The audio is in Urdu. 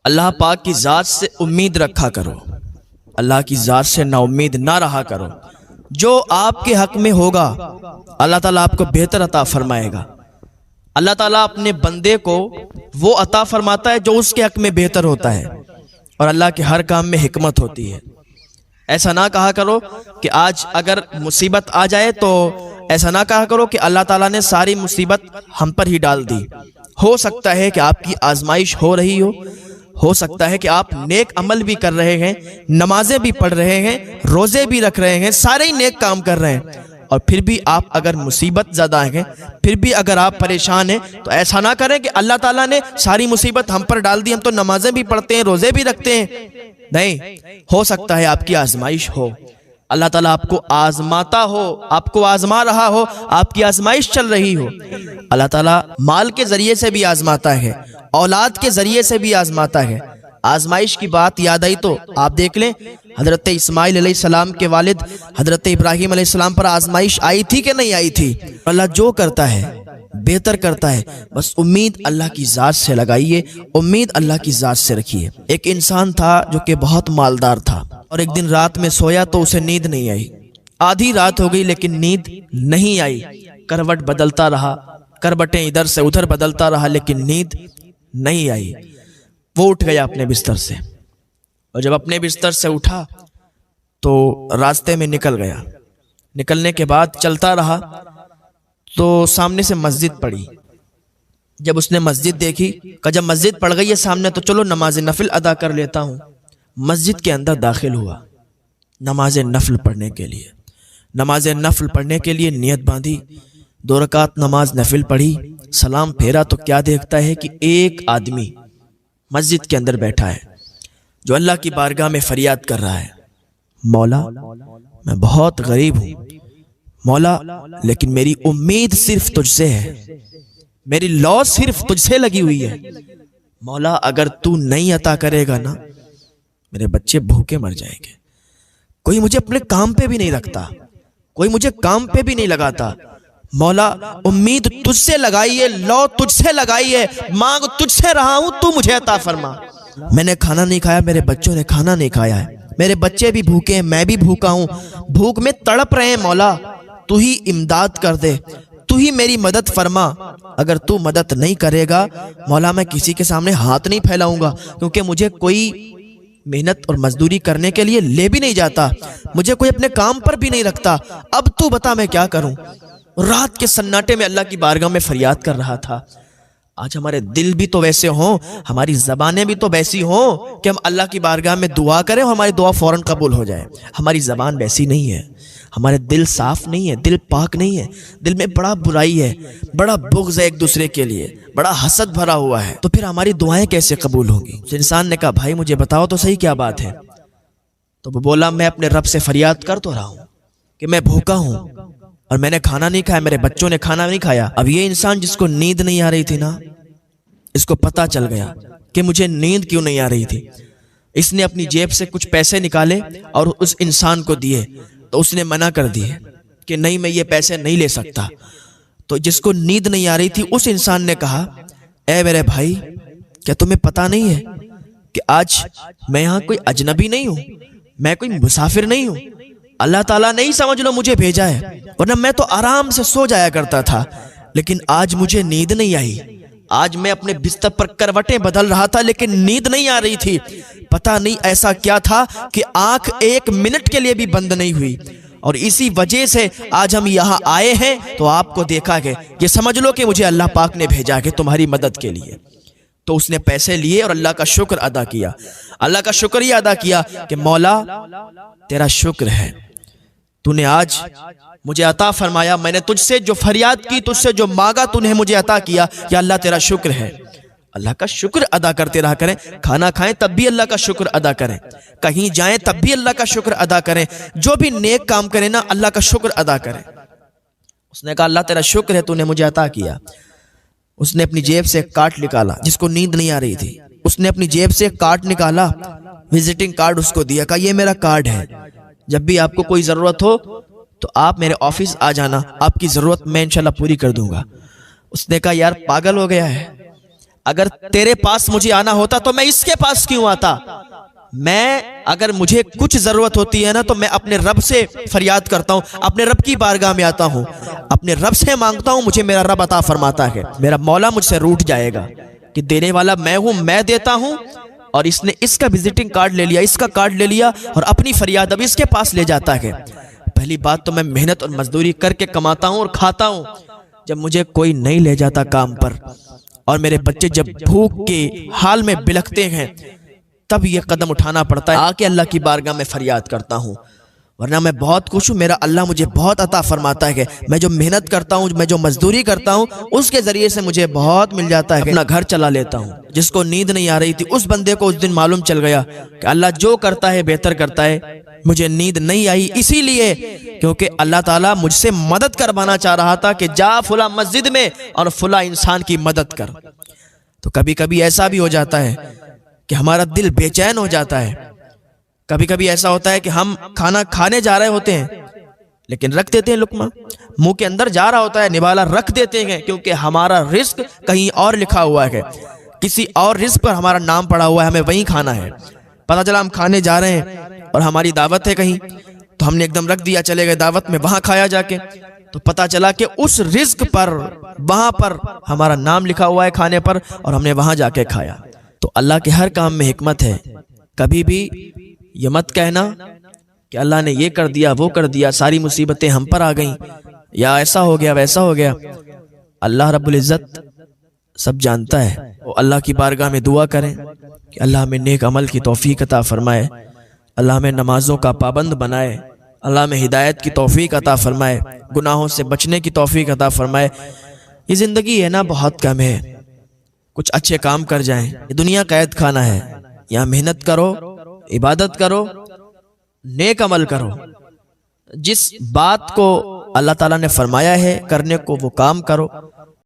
اللہ پاک کی ذات سے امید رکھا کرو، اللہ کی ذات سے نا امید نہ رہا کرو۔ جو آپ کے حق میں ہوگا اللہ تعالیٰ آپ کو بہتر عطا فرمائے گا۔ اللہ تعالیٰ اپنے بندے کو وہ عطا فرماتا ہے جو اس کے حق میں بہتر ہوتا ہے، اور اللہ کے ہر کام میں حکمت ہوتی ہے۔ ایسا نہ کہا کرو کہ آج اگر مصیبت آ جائے تو ایسا نہ کہا کرو کہ اللہ تعالیٰ نے ساری مصیبت ہم پر ہی ڈال دی۔ ہو سکتا ہے کہ آپ کی آزمائش ہو رہی ہو سکتا ہے کہ آپ نیک عمل بھی کر رہے ہیں، نمازیں بھی پڑھ رہے ہیں، روزے بھی رکھ رہے ہیں، سارے ہی نیک کام کر رہے ہیں، اور پھر بھی آپ اگر مصیبت زدہ ہیں، پھر بھی اگر آپ پریشان ہیں، تو ایسا نہ کریں کہ اللہ تعالیٰ نے ساری مصیبت ہم پر ڈال دی، ہم تو نمازیں بھی پڑھتے ہیں، روزے بھی رکھتے ہیں۔ نہیں، ہو سکتا ہے آپ کی آزمائش ہو، اللہ تعالیٰ آپ کو آزماتا ہو، آپ کو آزما رہا ہو، آپ کی آزمائش چل رہی ہو۔ اللہ تعالیٰ مال کے ذریعے سے بھی آزماتا ہے، اولاد کے ذریعے سے بھی آزماتا ہے۔ آزمائش کی بات یاد آئی تو آپ دیکھ لیں، حضرت اسماعیل علیہ السلام کے والد حضرت ابراہیم علیہ السلام پر آزمائش آئی تھی کہ نہیں آئی تھی؟ اللہ جو کرتا ہے بہتر کرتا ہے، بس امید اللہ کی ذات سے لگائیے، امید اللہ کی ذات سے رکھیے۔ ایک انسان تھا جو کہ بہت مالدار تھا، اور ایک دن رات میں سویا تو اسے نیند نہیں آئی۔ آدھی رات ہو گئی لیکن نیند نہیں آئی، کروٹ بدلتا رہا، کروٹیں ادھر سے ادھر بدلتا رہا، لیکن نیند نہیں آئی۔ وہ اٹھ گیا اپنے بستر سے، اور جب اپنے بستر سے اٹھا تو راستے میں نکل گیا۔ نکلنے کے بعد چلتا رہا تو سامنے سے مسجد پڑی۔ جب اس نے مسجد دیکھی، کہ جب مسجد پڑ گئی ہے سامنے تو چلو نماز نفل ادا کر لیتا ہوں۔ مسجد کے اندر داخل ہوا نماز نفل پڑھنے کے لیے۔ نماز نفل پڑھنے کے لیے نیت باندھی، 2 رکعت نماز نفل پڑھی، سلام پھیرا تو کیا دیکھتا ہے کہ ایک آدمی مسجد کے اندر بیٹھا ہے جو اللہ کی بارگاہ میں فریاد کر رہا ہے، مولا میں بہت غریب ہوں مولا، لیکن میری امید صرف تجھ سے ہے، میری لو صرف تجھ سے لگی ہوئی ہے مولا، اگر تو نہیں عطا کرے گا نا میرے بچے بھوکے مر جائیں گے۔ کوئی مجھے اپنے کام پہ بھی نہیں رکھتا، کوئی مجھے کام پہ بھی نہیں لگاتا مولا، امید تجھ سے لگائی ہے، لو تجھ سے لگائی ہے، مانگ تجھ سے رہا ہوں، تو مجھے عطا فرما۔ میں نے کھانا نہیں کھایا، میرے بچوں نے کھانا نہیں کھایا ہے، میرے بچے بھی بھوکے ہیں، میں بھی بھوکا ہوں، بھوک میں تڑپ رہے ہیں مولا، تو ہی امداد کر دے، تو ہی میری مدد فرما۔ اگر تو مدد نہیں کرے گا مولا میں کسی کے سامنے ہاتھ نہیں پھیلاؤں گا، کیونکہ مجھے کوئی محنت اور مزدوری کرنے کے لیے لے بھی نہیں جاتا، مجھے کوئی اپنے کام پر بھی نہیں رکھتا، اب تو بتا میں کیا کروں۔ رات کے سناٹے میں اللہ کی بارگاہ میں فریاد کر رہا تھا۔ آج ہمارے دل بھی تو ویسے ہوں، ہماری زبانیں بھی تو ویسی ہوں کہ ہم اللہ کی بارگاہ میں دعا کریں اور ہماری دعا فوراً قبول ہو جائے۔ ہماری زبان ویسی نہیں ہے، ہمارے دل صاف نہیں ہے، دل پاک نہیں ہے، دل میں بڑا برائی ہے، بڑا بغض ہے ایک دوسرے کے لیے، بڑا حسد بھرا ہوا ہے، تو پھر ہماری دعائیں کیسے قبول ہوں گی؟ اس انسان نے کہا بھائی مجھے بتاؤ تو صحیح کیا بات ہے۔ تو وہ بولا میں اپنے رب سے فریاد کر تو رہا ہوں کہ میں بھوکا ہوں اور میں نے کھانا نہیں کھایا، میرے بچوں نے کھانا نہیں کھایا۔ اب یہ انسان جس کو نیند نہیں آ رہی تھی نا، اس کو پتا چل گیا کہ مجھے نیند کیوں نہیں آ رہی تھی۔ اس نے اپنی جیب سے کچھ پیسے نکالے اور اس انسان کو دیے، تو اس نے منع کر دیے کہ نہیں میں یہ پیسے نہیں لے سکتا۔ تو جس کو نیند نہیں آ رہی تھی اس انسان نے کہا اے میرے بھائی کیا تمہیں پتا نہیں ہے کہ آج میں یہاں کوئی اجنبی نہیں ہوں، میں کوئی مسافر نہیں ہوں، اللہ تعالیٰ نے ہی سمجھ لو مجھے بھیجا ہے، ورنہ میں تو آرام سے سو جایا کرتا تھا، لیکن آج مجھے نیند نہیں آئی، آج میں اپنے بستر پر کروٹیں بدل رہا تھا لیکن نیند نہیں آ رہی تھی۔ پتہ نہیں ایسا کیا تھا کہ آنکھ 1 منٹ کے لیے بھی بند نہیں ہوئی، اور اسی وجہ سے آج ہم یہاں آئے ہیں تو آپ کو دیکھا کہ یہ سمجھ لو کہ مجھے اللہ پاک نے بھیجا کہ تمہاری مدد کے لیے۔ تو اس نے پیسے لیے اور اللہ کا شکر ادا کیا، اللہ کا شکریہ ادا کیا کہ مولا تیرا شکر ہے، تو نے آج مجھے عطا فرمایا، میں نے تجھ سے جو فریاد کی، تجھ سے جو مانگا تو نے مجھے عطا کیا، یا اللہ تیرا شکر ہے۔ اللہ کا شکر ادا کرتے رہا کریں، کھانا کھائیں تب بھی اللہ کا شکر ادا کریں، کہیں جائیں تب بھی اللہ کا شکر ادا کریں، جو بھی نیک کام کریں نا اللہ کا شکر ادا کریں۔ اس نے کہا اللہ تیرا شکر ہے تو نے مجھے عطا کیا۔ اس نے اپنی جیب سے ایک کارڈ نکالا، جس کو نیند نہیں آ رہی تھی، اس نے اپنی جیب سے ایک کارڈ نکالا، وزٹنگ کارڈ اس کو دیا، کہا یہ میرا کارڈ ہے، جب بھی آپ کو کوئی ضرورت ہو تو آپ میرے آفس آ جانا، آپ کی ضرورت میں انشاءاللہ پوری کر دوں گا۔ اس نے کہا یار پاگل ہو گیا ہے، اگر تیرے پاس مجھے آنا ہوتا تو میں اس کے پاس کیوں آتا؟ میں اگر مجھے کچھ ضرورت ہوتی ہے نا تو میں اپنے رب سے فریاد کرتا ہوں، اپنے رب کی بارگاہ میں آتا ہوں، اپنے رب سے مانگتا ہوں، مجھے میرا رب عطا فرماتا ہے۔ میرا مولا مجھ سے روٹھ جائے گا کہ دینے والا میں ہوں، میں دیتا ہوں، اور اس نے اس کا وزٹنگ کارڈ لے لیا، اس کا کارڈ لے لیا، اور اپنی فریاد اب اس کے پاس لے جاتا ہے۔ پہلی بات تو میں محنت اور مزدوری کر کے کماتا ہوں اور کھاتا ہوں، جب مجھے کوئی نہیں لے جاتا کام پر، اور میرے بچے جب بھوک کے حال میں بلکتے ہیں تب یہ قدم اٹھانا پڑتا ہے، آ کے اللہ کی بارگاہ میں فریاد کرتا ہوں، ورنہ میں بہت خوش ہوں، میرا اللہ مجھے بہت عطا فرماتا ہے کہ میں جو محنت کرتا ہوں، میں جو مزدوری کرتا ہوں، اس کے ذریعے سے مجھے بہت مل جاتا ہے، اپنا گھر چلا لیتا ہوں۔ جس کو نیند نہیں آ رہی تھی اس بندے کو اس دن معلوم چل گیا کہ اللہ جو کرتا ہے بہتر کرتا ہے، مجھے نیند نہیں آئی اسی لیے کیونکہ اللہ تعالیٰ مجھ سے مدد کروانا چاہ رہا تھا کہ جا فلاں مسجد میں اور فلاں انسان کی مدد کر۔ تو کبھی کبھی ایسا بھی ہو جاتا ہے کہ ہمارا دل بے چین ہو جاتا ہے، کبھی کبھی ایسا ہوتا ہے کہ ہم کھانا کھانے جا رہے ہوتے ہیں لیکن رکھ دیتے ہیں، لقمہ منہ کے اندر جا رہا ہوتا ہے، نوالا رکھ دیتے ہیں کیونکہ ہمارا رزق کہیں اور لکھا ہوا ہے، کسی اور رزق پر ہمارا نام پڑا ہوا ہے، ہمیں وہیں کھانا ہے۔ پتہ چلا ہم کھانے جا رہے ہیں اور ہماری دعوت ہے کہیں، تو ہم نے ایک دم رکھ دیا، چلے گئے دعوت میں، وہاں کھایا جا کے، تو پتہ چلا کہ اس رزق پر وہاں پر ہمارا نام لکھا ہوا ہے کھانے پر، اور ہم نے وہاں جا کے کھایا۔ تو اللہ کے ہر کام میں حکمت ہے، کبھی بھی یہ مت کہنا کہ اللہ نے یہ کر دیا وہ کر دیا، ساری مصیبتیں ہم پر آ گئیں، یا ایسا ہو گیا ویسا ہو گیا۔ اللہ رب العزت سب جانتا ہے، وہ اللہ کی بارگاہ میں دعا کریں کہ اللہ ہمیں نیک عمل کی توفیق عطا فرمائے، اللہ ہمیں نمازوں کا پابند بنائے، اللہ ہمیں ہدایت کی توفیق عطا فرمائے، گناہوں سے بچنے کی توفیق عطا فرمائے۔ یہ زندگی ہے نا بہت کم ہے، کچھ اچھے کام کر جائیں، یہ دنیا قید خانہ ہے، یہاں محنت کرو، عبادت کرو، نیک عمل کرو، جس بات کو اللہ تعالیٰ نے فرمایا ہے کرنے کو وہ کام کرو،